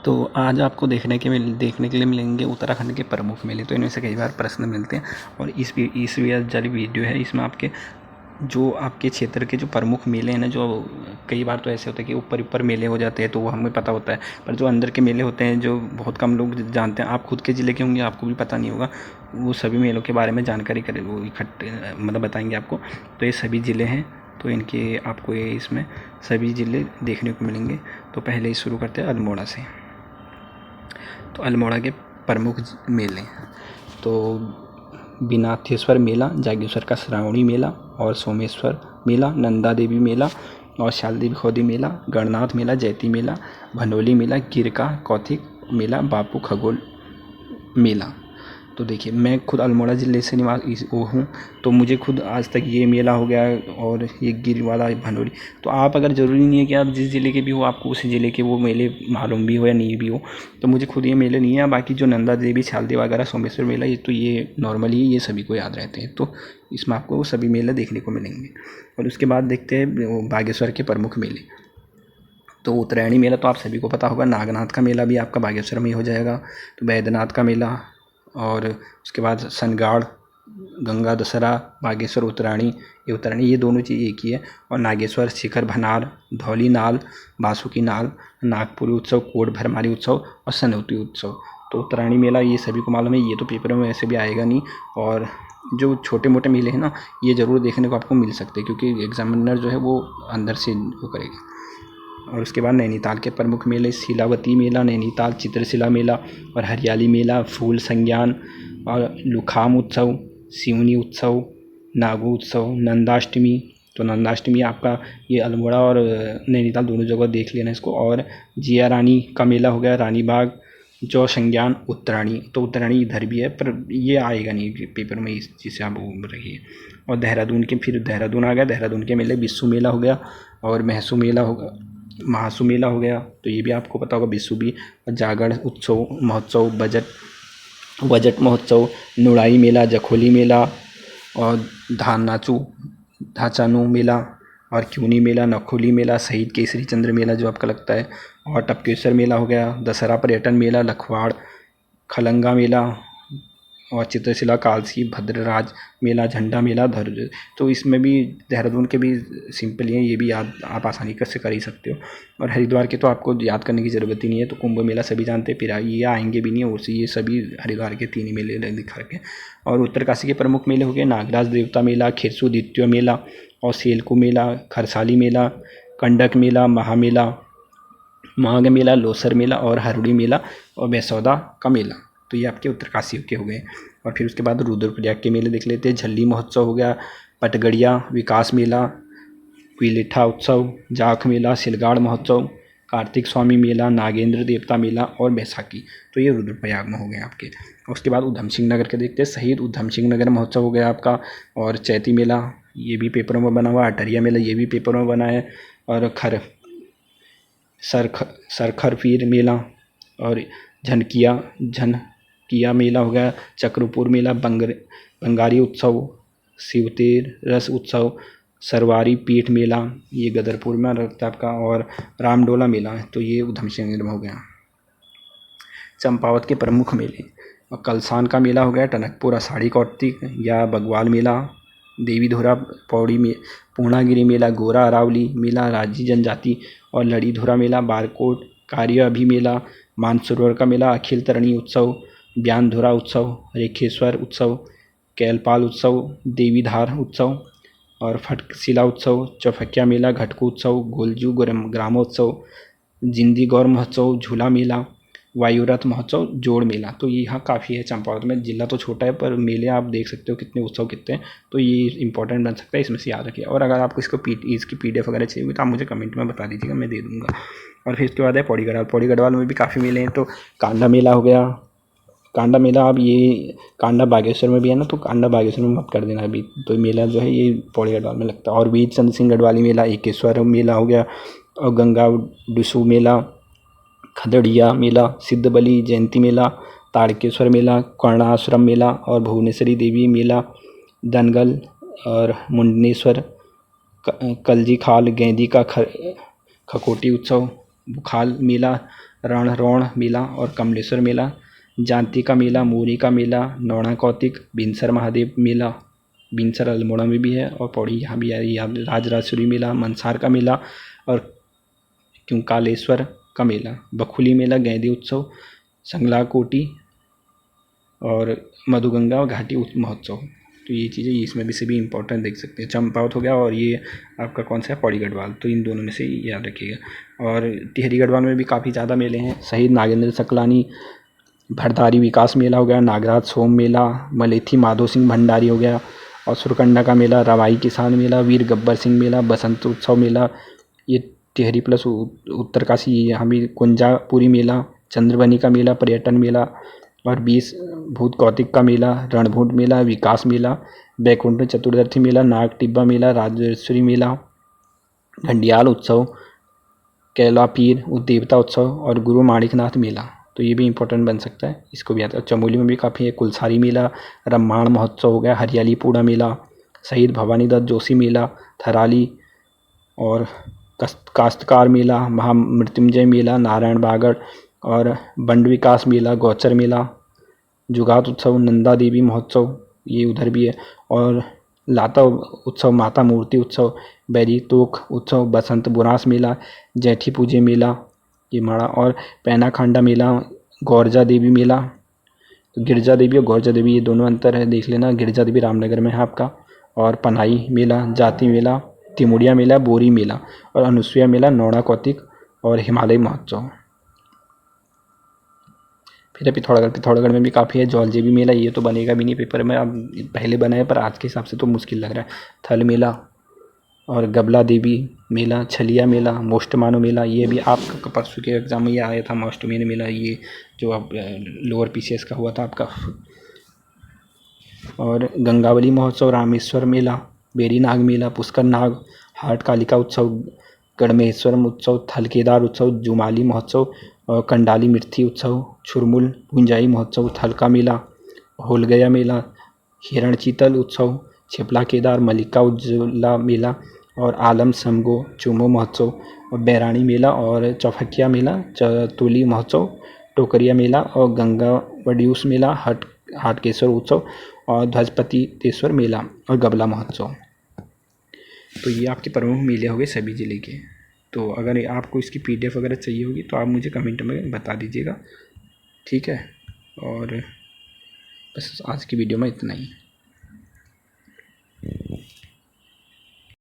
तो आज आपको देखने के लिए मिलेंगे उत्तराखंड के प्रमुख मेले। तो इनमें से कई बार प्रश्न मिलते हैं और इस वाली वीडियो है, इसमें आपके जो आपके क्षेत्र के जो प्रमुख मेले हैं ना, जो कई बार तो ऐसे होता है कि ऊपर ऊपर मेले हो जाते हैं तो वो हमें पता होता है, पर जो अंदर के मेले होते हैं जो बहुत कम लोग जानते हैं, आप खुद के ज़िले के होंगे आपको भी पता नहीं होगा, वो सभी मेलों के बारे में जानकारी करें वो इकट्ठे मतलब बताएंगे आपको। तो ये सभी ज़िले हैं, तो इनके आपको ये इसमें सभी ज़िले देखने को मिलेंगे। तो पहले ही शुरू करते हैं अल्मोड़ा से। तो अल्मोड़ा के प्रमुख मेले तो बिनाथेश्वर मेला, जागेश्वर का श्रावणी मेला और सोमेश्वर मेला, नंदा देवी मेला और शालदेवी खोदी मेला, गणनाथ मेला, जैती मेला, भनोली मेला, गिर का कौथिक मेला, बापू खगोल मेला। तो देखिए, मैं खुद अल्मोड़ा ज़िले से वो हूँ, तो मुझे खुद आज तक ये मेला हो गया और ये गिर वाला भनोली। तो आप अगर ज़रूरी नहीं है कि आप जिस ज़िले के भी हो आपको उस ज़िले के वो मेले मालूम भी हो या नहीं भी हो। तो मुझे खुद ये मेले नहीं है, बाकी जो नंदा देवी, शालदेव वगैरह, सोमेश्वर मेला, ये तो ये नॉर्मली ये सभी को याद रहते हैं। तो इसमें आपको वो सभी मेले देखने को मिलेंगे। और उसके बाद देखते हैं बागेश्वर के प्रमुख मेले। तो उत्तरायणी मेला तो आप सभी को पता होगा, नागनाथ का मेला भी आपका बागेश्वर में ही हो जाएगा। तो बैद्यनाथ का मेला और उसके बाद सनगाड़, गंगा दशहरा, बागेश्वर उत्तरायणी, ये दोनों चीज़ एक ही है। और नागेश्वर, शिखर भनार, धौली नाल, बासुकी नाल, नागपुरी उत्सव, कोट भरमारी उत्सव और सनौती उत्सव। तो उत्तरायणी मेला ये सभी को मालूम है, ये तो पेपर में वैसे भी आएगा नहीं। और जो छोटे मोटे मेले हैं ना, ये ज़रूर देखने को आपको मिल सकते हैं, क्योंकि एग्जामिनर जो है वो अंदर से वो करेगा। और उसके बाद नैनीताल के प्रमुख मेले, शिलावती मेला, नैनीताल चित्रशिला मेला और हरियाली मेला, फूल संज्ञान और लुखाम उत्सव, सिवनी उत्सव, नागू उत्सव, नंदाष्टमी। तो नंदाष्टमी आपका ये अल्मोड़ा और नैनीताल दोनों जगह देख लेना इसको। और जिया रानी का मेला हो गया, रानी बाग, जौ संज्ञान, उत्तरायणी। तो उत्तरायणी इधर भी है पर ये आएगा नहीं पेपर में, इस चीज़ से आप रहिए। और देहरादून के, फिर देहरादून आ गया, देहरादून के मेले बिस्सू मेला हो गया और महसू मेला होगा, महासू मेला हो गया, तो ये भी आपको पता होगा, बिस्सू भी। जागरण उत्सव महोत्सव, बजट महोत्सव, नुड़ाई मेला, जखोली मेला और धाचानू मेला और क्यूनी मेला, नखोली मेला, शहीद केसरी चंद्र मेला जो आपका लगता है, और टपकेश्वर मेला हो गया, दशहरा पर्यटन मेला, लखवाड़, खलंगा मेला और चित्रशिला, कालसी, भद्रराज मेला, झंडा मेला, धर। तो इसमें भी देहरादून के भी सिंपल ही हैं, ये भी याद आप आसानी से कर ही सकते हो। और हरिद्वार के तो आपको याद करने की ज़रूरत ही नहीं है, तो कुंभ मेला सभी जानते हैं, फिर ये आएंगे भी नहीं, और ये सभी हरिद्वार के 3 ही मेले दिखा के। और उत्तरकाशी के प्रमुख मेले हो गए, नागराज देवता मेला, खिरसू द्वितीय मेला और सेलकू मेला, खरसाली मेला, कंडक मेला, महामेला, माघ मेला, लोसर मेला और हरुड़ी मेला और बैसौदा का मेला। तो ये आपके उत्तरकाशी के हो गए। और फिर उसके बाद रुद्रप्रयाग के मेले देख लेते हैं। झल्ली महोत्सव हो गया, पटगड़िया विकास मेला, क्विलिठा उत्सव, जाख मेला, सिलगाड़ महोत्सव, कार्तिक स्वामी मेला, नागेंद्र देवता मेला और बैसाखी। तो ये रुद्रप्रयाग में हो गए आपके। उसके बाद उधम सिंह नगर के देखते हैं। शहीद उधम सिंह नगर महोत्सव हो गया आपका, और चैती मेला ये भी पेपरों में बना हुआ, अटरिया मेला ये भी पेपरों में बना है, और सरखरपीर मेला और झनकिया मेला हो गया, चक्रपुर मेला, बंगारी उत्सव, शिवतेर रस उत्सव, सरवारी पीठ मेला ये गदरपुर में रहता है आपका, और रामडोला मेला है, तो ये उधम सिंह नगर में हो गया। चंपावत के प्रमुख मेले, और कलसान का मेला हो गया, टनकपुर आषाढ़ी कार्तिक या बगवाल मेला, देवीधुरा पौड़ी में, पूर्णागिरी मेला, गोरा अरावली मेला, राजी जनजाति और लड़ीधुरा मेला, बारकोट कार्य अभी मेला, मानसरोवर का मेला, अखिल तरणी उत्सव, ब्यानधुरा उत्सव, रेखेश्वर उत्सव, कैलपाल उत्सव, देवीधार उत्सव और फटशिला उत्सव, चौफकिया मेला, घटकू उत्सव, गोलजू ग्रामोत्सव, जिंदी गौर महोत्सव, झूला मेला, वायुरथ महोत्सव, जोड़ मेला। तो यहाँ काफ़ी है चंपावत में। जिला तो छोटा है पर मेले आप देख सकते हो कितने उत्सव कितने हैं, तो ये इंपॉर्टेंट बन सकता है, इसमें से याद रखिए। और अगर आपको इसकी PDF वगैरह चाहिए होगी तो आप मुझे कमेंट में बता दीजिएगा, मैं दे दूँगा। और फिर इसके बाद है पौड़ी गढ़वाल में भी काफ़ी मेले हैं। तो कांडा मेला हो गया, कांडा मेला, अब ये कांडा बागेश्वर में भी है ना, तो कांडा बागेश्वर में मत कर देना अभी, तो मेला जो है ये पौड़ी गढ़वाल में लगता है। और वीर चंद्र सिंह गढ़वाली मेला, एकेश्वर मेला हो गया, और गंगा डुसू मेला, खदड़िया मेला, सिद्धबली जयंती मेला, ताड़केश्वर मेला, कर्णाश्रम मेला और भुवनेश्वरी देवी मेला, दनगल और मुंडनेश्वर, कलजी खाल, गेंदी का खकोटी उत्सव, बुखाल मेला, रणरोण मेला और कमलेश्वर मेला, जानती का मेला, मूरी का मेला, नौणा कौतिक, बिनसर महादेव मेला, बिनसर अल्मोड़ा में भी है और पौड़ी यहाँ भी है, यहाँ राजराजेश्वरी मेला, मनसार का मेला और क्योंकालेश्वर का मेला, बखुली मेला, गेंदे उत्सव, संगला कोटी और मधुगंगा घाटी महोत्सव। तो ये चीज़ें इसमें भी से भी इम्पोर्टेंट देख सकते हैं। चंपावत हो गया और ये आपका कौन सा है, पौड़ी गढ़वाल, तो इन दोनों में से याद रखिएगा। और टिहरी गढ़वाल में भी काफ़ी ज़्यादा मेले हैं। शहीद नागेंद्र सकलानी भरदारी विकास मेला हो गया, नागराज सोम मेला, मलेथी माधो सिंह भंडारी हो गया और सुरकंडा का मेला, रवाई किसान मेला, वीर गब्बर सिंह मेला, बसंत उत्सव मेला, ये टिहरी प्लस उत्तरकाशी, यहाँ भी कुंजापुरी मेला, चंद्रबनी का मेला, पर्यटन मेला और 20 भूत कौतिक का मेला, रणभूट मेला, विकास मेला, बैकुंठ चतुर्दशी मेला, नाग टिब्बा मेला, राजेश्वरी मेला, घंडियाल उत्सव, कैला पीर देवता उत्सव और गुरु माणिकनाथ मेला। तो ये भी इम्पोर्टेंट बन सकता है, इसको भी आता है। चमोली में भी काफ़ी है, कुलसारी मेला, रम्माण महोत्सव हो गया, हरियाली पूड़ा मेला, शहीद भवानी दत्त जोशी मेला, थराली और काश्तकार मेला, महामृत्युंजय मेला, नारायण बागड़ और बंड विकास मेला, गौचर मेला, जुगात उत्सव, नंदा देवी महोत्सव ये उधर भी है और लाता उत्सव, माता मूर्ति उत्सव, बैरी तोक उत्सव, बसंत बुरांस मेला, जैठी पूजे मेला ये माड़ा और पैनाखांडा मेला, गौरजा देवी मेला। तो गिरजा देवी और गौरजा देवी ये दोनों अंतर है, देख लेना। गिरजा देवी रामनगर में है आपका। और पनाई मेला, जाति मेला, तिमुड़िया मेला, बोरी मेला और अनुसुईया मेला, नौड़ा कौतिक और हिमालय महोत्सव। फिर पिथौरागढ़ में भी काफ़ी है। जौलजेबी मेला ये तो बनेगा भी नहीं पेपर में, अब पहले बना है पर आज के हिसाब से तो मुश्किल लग रहा है। थल मेला और गबला देवी मेला, छलिया मेला, मोष्टमानो मेला, ये भी आपका परसों के एग्ज़ाम में ये आया था। मोष्टमानो मेला ये जो आप लोअर पीसीएस का हुआ था आपका। और गंगावली महोत्सव, रामेश्वर मेला, बेरीनाग मेला, पुष्कर नाग, हाट कालिका उत्सव, गढ़मेश्वरम उत्सव, थलकेदार उत्सव, जुमाली महोत्सव और कंडाली मिर्थी उत्सव, छुरमुल भुंजाई महोत्सव, थलका मेला, होलगया मेला, हिरण चीतल उत्सव, छिपला केदार, मलिका उज्ज्वला मेला और आलम समगो चुमो महोत्सव और बैरानी मेला और चौफकिया मेला, चतुली महोत्सव, टोकरिया मेला और गंगा वड्यूस मेला, हाटकेश्वर उत्सव और ध्वजपतितेश्वर मेला और गबला महोत्सव। तो ये आपके प्रमुख मेले हो गए सभी ज़िले के। तो अगर आपको इसकी PDF वगैरह चाहिए होगी तो आप मुझे कमेंट में बता दीजिएगा, ठीक है। और बस आज की वीडियो में इतना ही।